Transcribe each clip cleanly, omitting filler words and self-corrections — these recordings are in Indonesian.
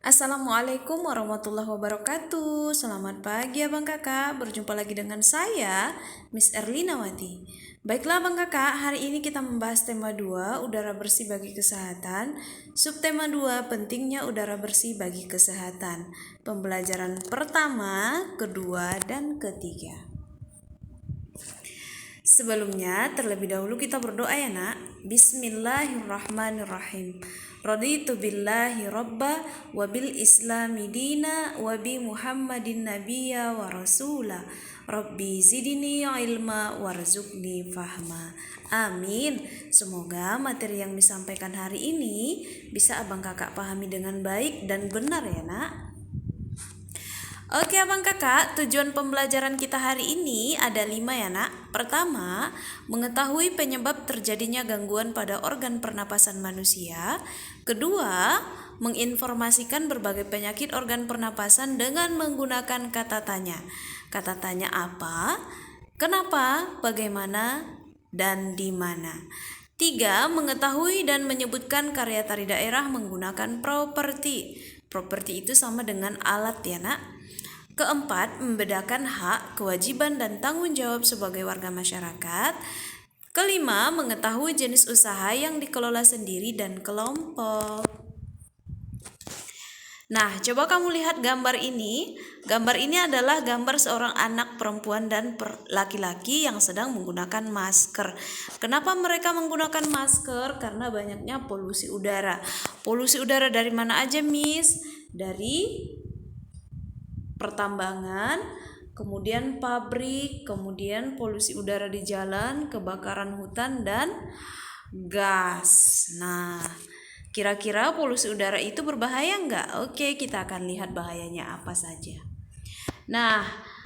Assalamualaikum warahmatullahi wabarakatuh. Selamat pagi abang kakak. Berjumpa lagi dengan saya, Miss Erlinawati. Baiklah abang kakak, hari ini kita membahas tema 2, udara bersih bagi kesehatan. Subtema 2, pentingnya udara bersih bagi kesehatan. Pembelajaran pertama, kedua, dan ketiga. Sebelumnya, terlebih dahulu kita berdoa ya nak. Bismillahirrahmanirrahim. Raditu billahi rabba wa bil islami dina wa bi muhammadin nabiyya wa rasula. Rabbi zidni ilma warzuqni fahma. Amin. Semoga materi yang disampaikan hari ini bisa abang kakak pahami dengan baik dan benar ya nak. Oke abang kakak, tujuan pembelajaran kita hari ini ada 5 ya nak. Pertama, mengetahui penyebab terjadinya gangguan pada organ pernapasan manusia. Kedua, menginformasikan berbagai penyakit organ pernapasan dengan menggunakan kata tanya. Kata tanya apa, kenapa, bagaimana, dan di mana. 3. Mengetahui dan menyebutkan karya tari daerah menggunakan properti. Properti itu sama dengan alat ya nak. Keempat, membedakan hak, kewajiban, dan tanggung jawab sebagai warga masyarakat. Kelima, mengetahui jenis usaha yang dikelola sendiri dan kelompok. Nah, coba kamu lihat gambar ini. Gambar ini adalah gambar seorang anak perempuan dan laki-laki yang sedang menggunakan masker. Kenapa mereka menggunakan masker? Karena banyaknya polusi udara. Polusi udara dari mana aja, Miss? Dari pertambangan, kemudian pabrik, kemudian polusi udara di jalan, kebakaran hutan, dan gas. Nah, kira-kira polusi udara itu berbahaya nggak? Oke, kita akan lihat bahayanya apa saja. Nah,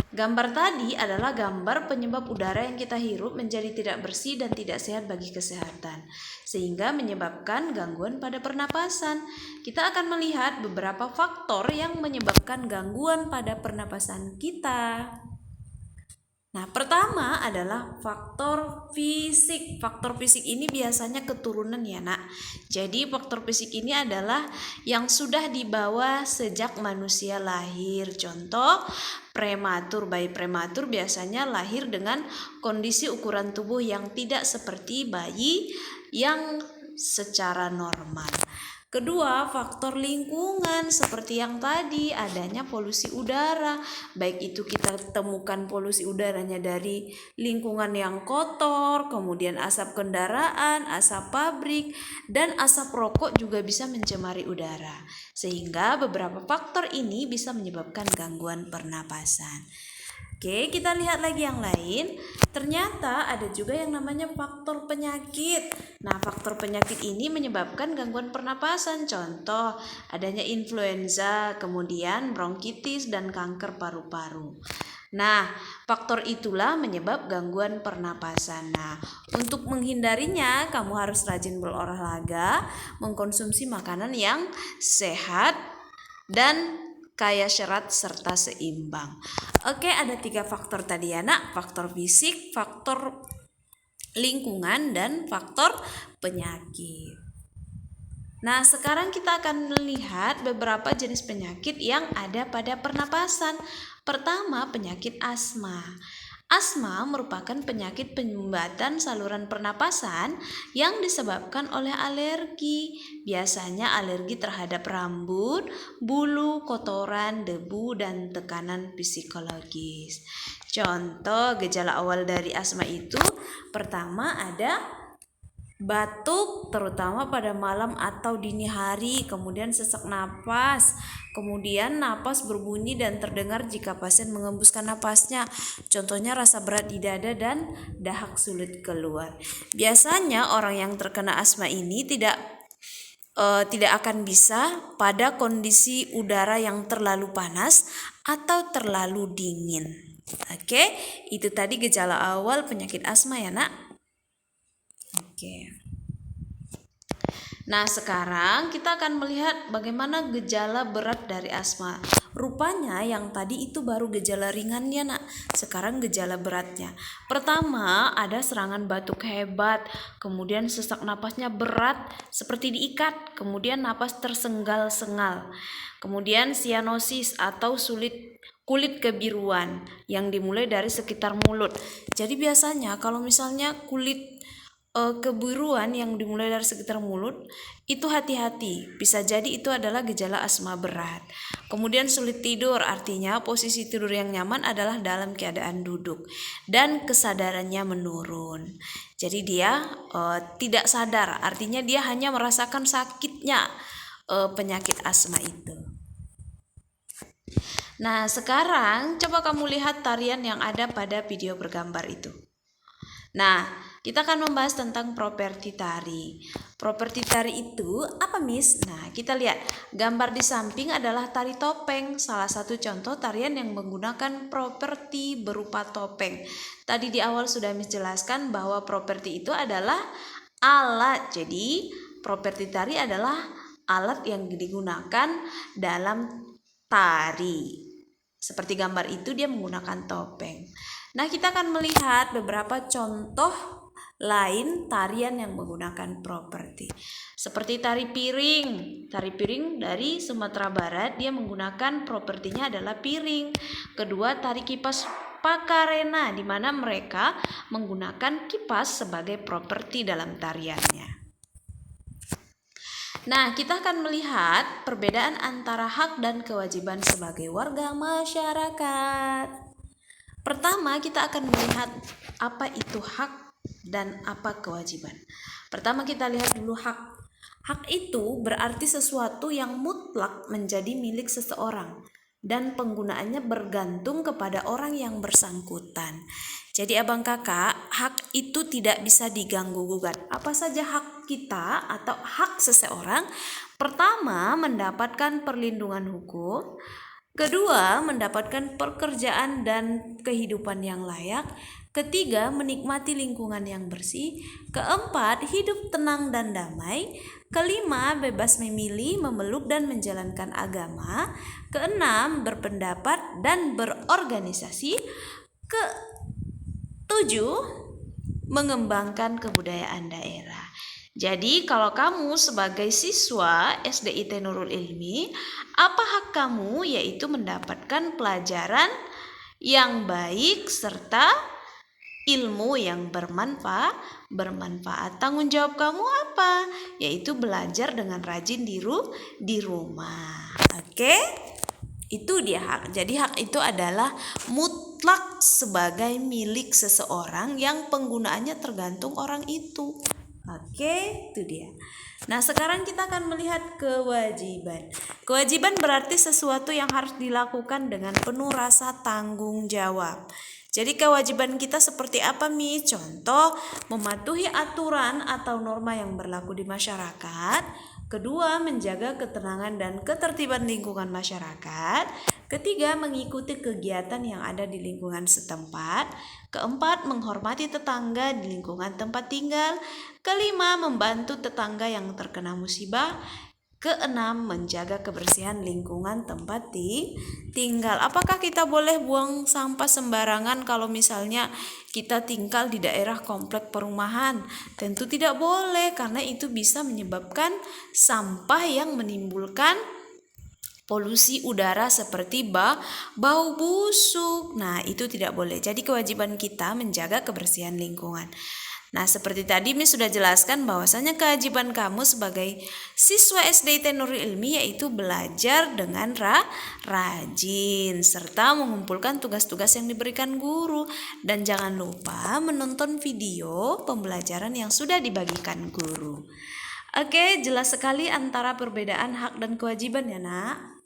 gambar tadi adalah gambar penyebab udara yang kita hirup menjadi tidak bersih dan tidak sehat bagi kesehatan, sehingga menyebabkan gangguan pada pernapasan. Kita akan melihat beberapa faktor yang menyebabkan gangguan pada pernapasan kita. Nah, pertama adalah faktor fisik. Faktor fisik ini biasanya keturunan ya nak. Jadi faktor fisik ini adalah yang sudah dibawa sejak manusia lahir. Contoh, prematur. Bayi prematur biasanya lahir dengan kondisi ukuran tubuh yang tidak seperti bayi yang secara normal. Kedua, faktor lingkungan seperti yang tadi adanya polusi udara. Baik itu kita temukan polusi udaranya dari lingkungan yang kotor, kemudian asap kendaraan, asap pabrik, dan asap rokok juga bisa mencemari udara. Sehingga beberapa faktor ini bisa menyebabkan gangguan pernapasan. Oke, kita lihat lagi yang lain. Ternyata ada juga yang namanya faktor penyakit. Nah, faktor penyakit ini menyebabkan gangguan pernapasan. Contoh, adanya influenza, kemudian bronkitis, dan kanker paru-paru. Nah, faktor itulah menyebab gangguan pernapasan. Nah, untuk menghindarinya, kamu harus rajin berolahraga, mengkonsumsi makanan yang sehat, dan kaya serat serta seimbang. Oke, ada 3 faktor tadi ya nak. Faktor fisik, faktor lingkungan, dan faktor penyakit. Nah, sekarang kita akan melihat beberapa jenis penyakit yang ada pada pernapasan. Pertama, penyakit asma. Asma merupakan penyakit penyumbatan saluran pernapasan yang disebabkan oleh alergi. Biasanya alergi terhadap rambut, bulu, kotoran, debu, dan tekanan psikologis. Contoh gejala awal dari asma itu, pertama ada batuk terutama pada malam atau dini hari, kemudian sesak napas, kemudian napas berbunyi dan terdengar jika pasien mengembuskan napasnya. Contohnya rasa berat di dada dan dahak sulit keluar. Biasanya orang yang terkena asma ini tidak akan bisa pada kondisi udara yang terlalu panas atau terlalu dingin. Oke, itu tadi gejala awal penyakit asma ya nak. Oke. Nah, sekarang kita akan melihat bagaimana gejala berat dari asma. Rupanya yang tadi itu baru gejala ringannya, Nak. Sekarang gejala beratnya. Pertama, ada serangan batuk hebat, kemudian sesak napasnya berat seperti diikat, kemudian napas tersengal-sengal. Kemudian sianosis atau kulit kebiruan yang dimulai dari sekitar mulut. Jadi biasanya kalau misalnya kulit kebiruan yang dimulai dari sekitar mulut itu hati-hati, bisa jadi itu adalah gejala asma berat. Kemudian sulit tidur, artinya posisi tidur yang nyaman adalah dalam keadaan duduk dan kesadarannya menurun. Jadi dia tidak sadar, artinya dia hanya merasakan sakitnya penyakit asma itu. Nah, sekarang coba kamu lihat tarian yang ada pada video bergambar itu. Nah, kita akan membahas tentang properti tari. Properti tari itu apa, Miss? Nah, kita lihat gambar di samping adalah tari topeng, salah satu contoh tarian yang menggunakan properti berupa topeng. Tadi di awal sudah Miss jelaskan bahwa properti itu adalah alat. Jadi, properti tari adalah alat yang digunakan dalam tari. Seperti gambar itu dia menggunakan topeng. Nah, kita akan melihat beberapa contoh lain tarian yang menggunakan properti. Seperti tari piring. Tari piring dari Sumatera Barat, dia menggunakan propertinya adalah piring. Kedua, tari kipas Pakarena, di mana mereka menggunakan kipas sebagai properti dalam tariannya. Nah, kita akan melihat perbedaan antara hak dan kewajiban sebagai warga masyarakat. Pertama, kita akan melihat apa itu hak dan apa kewajiban. Pertama, kita lihat dulu hak. Hak itu berarti sesuatu yang mutlak menjadi milik seseorang dan penggunaannya bergantung kepada orang yang bersangkutan. Jadi abang kakak, hak itu tidak bisa diganggu-gugat. Apa saja hak kita atau hak seseorang? Pertama, mendapatkan perlindungan hukum. Kedua, mendapatkan pekerjaan dan kehidupan yang layak. Ketiga, menikmati lingkungan yang bersih. Keempat, hidup tenang dan damai. Kelima, bebas memilih, memeluk dan menjalankan agama. Keenam, berpendapat dan berorganisasi. Ketujuh, mengembangkan kebudayaan daerah. Jadi kalau kamu sebagai siswa SDIT Nurul Ilmi, apa hak kamu? Yaitu mendapatkan pelajaran yang baik serta ilmu yang bermanfaat. Tanggung jawab kamu apa? Yaitu belajar dengan rajin di rumah. Oke? Itu dia hak. Jadi hak itu adalah mutlak sebagai milik seseorang yang penggunaannya tergantung orang itu. Oke, itu dia. Nah, sekarang kita akan melihat kewajiban. Kewajiban berarti sesuatu yang harus dilakukan dengan penuh rasa tanggung jawab. Jadi kewajiban kita seperti apa, Mi? Contoh, mematuhi aturan atau norma yang berlaku di masyarakat. Kedua, menjaga ketenangan dan ketertiban lingkungan masyarakat. Ketiga, mengikuti kegiatan yang ada di lingkungan setempat. Keempat, menghormati tetangga di lingkungan tempat tinggal. Kelima, membantu tetangga yang terkena musibah. Keenam, menjaga kebersihan lingkungan tempat tinggal. Apakah kita boleh buang sampah sembarangan kalau misalnya kita tinggal di daerah komplek perumahan? Tentu tidak boleh, karena itu bisa menyebabkan sampah yang menimbulkan polusi udara seperti bau busuk. Nah, itu tidak boleh. Jadi kewajiban kita menjaga kebersihan lingkungan. Nah, seperti tadi Miss sudah jelaskan bahwasanya kewajiban kamu sebagai siswa SDIT Nurul Ilmi yaitu belajar dengan rajin serta mengumpulkan tugas-tugas yang diberikan guru, dan jangan lupa menonton video pembelajaran yang sudah dibagikan guru. Oke, jelas sekali antara perbedaan hak dan kewajiban ya, Nak.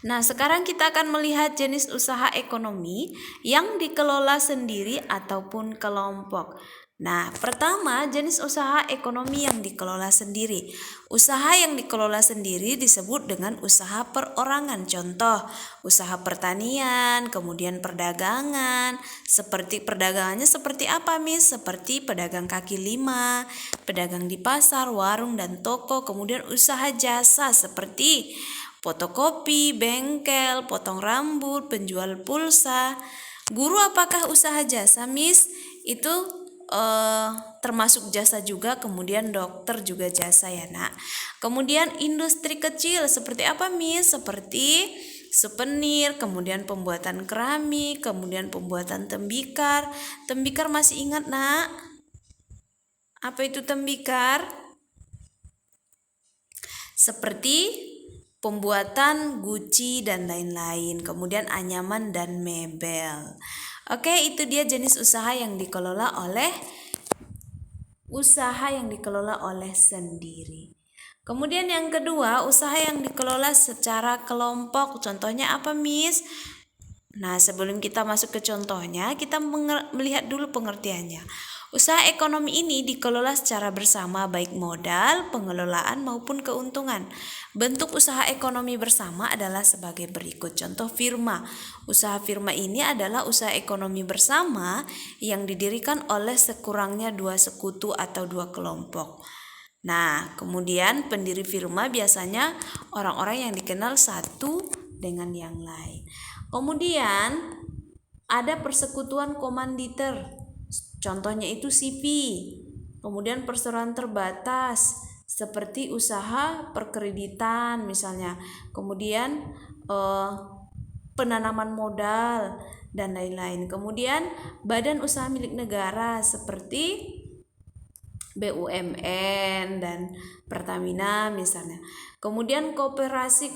Nah, sekarang kita akan melihat jenis usaha ekonomi yang dikelola sendiri ataupun kelompok. Nah, pertama, jenis usaha ekonomi yang dikelola sendiri. Usaha yang dikelola sendiri disebut dengan usaha perorangan. Contoh, usaha pertanian, kemudian perdagangan. Seperti perdagangannya seperti apa, Miss? Seperti pedagang kaki lima, pedagang di pasar, warung, dan toko. Kemudian usaha jasa seperti fotokopi, bengkel, potong rambut, penjual pulsa. Guru apakah usaha jasa, Miss? Itu termasuk jasa juga, kemudian dokter juga jasa ya nak. Kemudian industri kecil seperti apa, Miss? Seperti souvenir, kemudian pembuatan keramik, kemudian pembuatan tembikar. Tembikar masih ingat nak? Apa itu tembikar? Seperti pembuatan guci dan lain-lain, kemudian anyaman dan mebel. Oke, itu dia jenis usaha yang dikelola oleh sendiri. Kemudian yang kedua, usaha yang dikelola secara kelompok. Contohnya apa, Miss? Nah, sebelum kita masuk ke contohnya, kita melihat dulu pengertiannya. Usaha ekonomi ini dikelola secara bersama, baik modal, pengelolaan maupun keuntungan. Bentuk usaha ekonomi bersama adalah sebagai berikut. Contoh firma. Usaha firma ini adalah usaha ekonomi bersama yang didirikan oleh sekurangnya 2 sekutu atau 2 kelompok. Nah, kemudian pendiri firma biasanya orang-orang yang dikenal satu dengan yang lain. Kemudian ada persekutuan komanditer. Contohnya itu CV. Kemudian perseroan terbatas seperti usaha perkreditan misalnya. Kemudian penanaman modal dan lain-lain. Kemudian badan usaha milik negara seperti BUMN dan Pertamina misalnya. Kemudian koperasi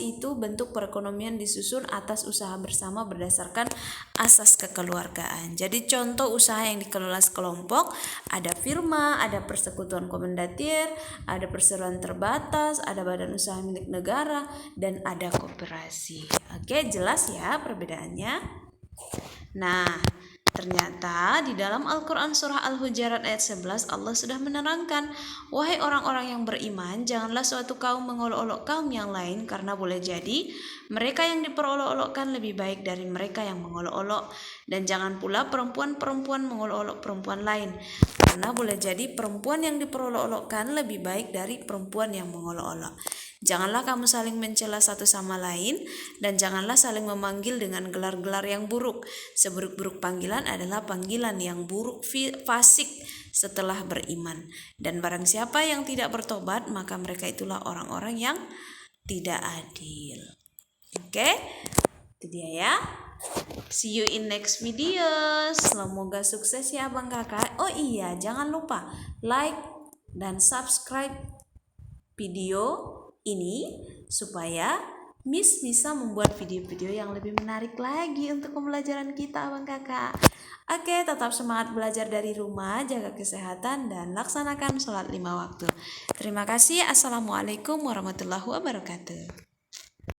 itu bentuk perekonomian disusun atas usaha bersama berdasarkan asas kekeluargaan. Jadi contoh usaha yang dikelola sekelompok ada firma, ada persekutuan komandatir, ada perseroan terbatas, ada badan usaha milik negara, dan ada koperasi. Oke, jelas ya perbedaannya. Nah, ternyata di dalam Al-Quran surah Al-Hujarat ayat 11 Allah sudah menerangkan, wahai orang-orang yang beriman, janganlah suatu kaum mengolok-olok kaum yang lain, karena boleh jadi mereka yang diperolok-olokkan lebih baik dari mereka yang mengolok-olok, dan jangan pula perempuan-perempuan mengolok-olok perempuan lain, karena boleh jadi perempuan yang diperolok-olokkan lebih baik dari perempuan yang mengolok-olok. Janganlah kamu saling mencela satu sama lain, dan janganlah saling memanggil dengan gelar-gelar yang buruk. Seburuk-buruk panggilan adalah panggilan yang buruk fasik setelah beriman. Dan barang siapa yang tidak bertobat, maka mereka itulah orang-orang yang tidak adil. Oke, itu dia ya. See you in next video. Semoga sukses ya abang kakak. Oh iya, jangan lupa like dan subscribe video ini supaya Miss bisa membuat video-video yang lebih menarik lagi untuk pembelajaran kita abang kakak. Oke, tetap semangat belajar dari rumah, jaga kesehatan, dan laksanakan sholat 5 waktu. Terima kasih. Assalamualaikum warahmatullahi wabarakatuh.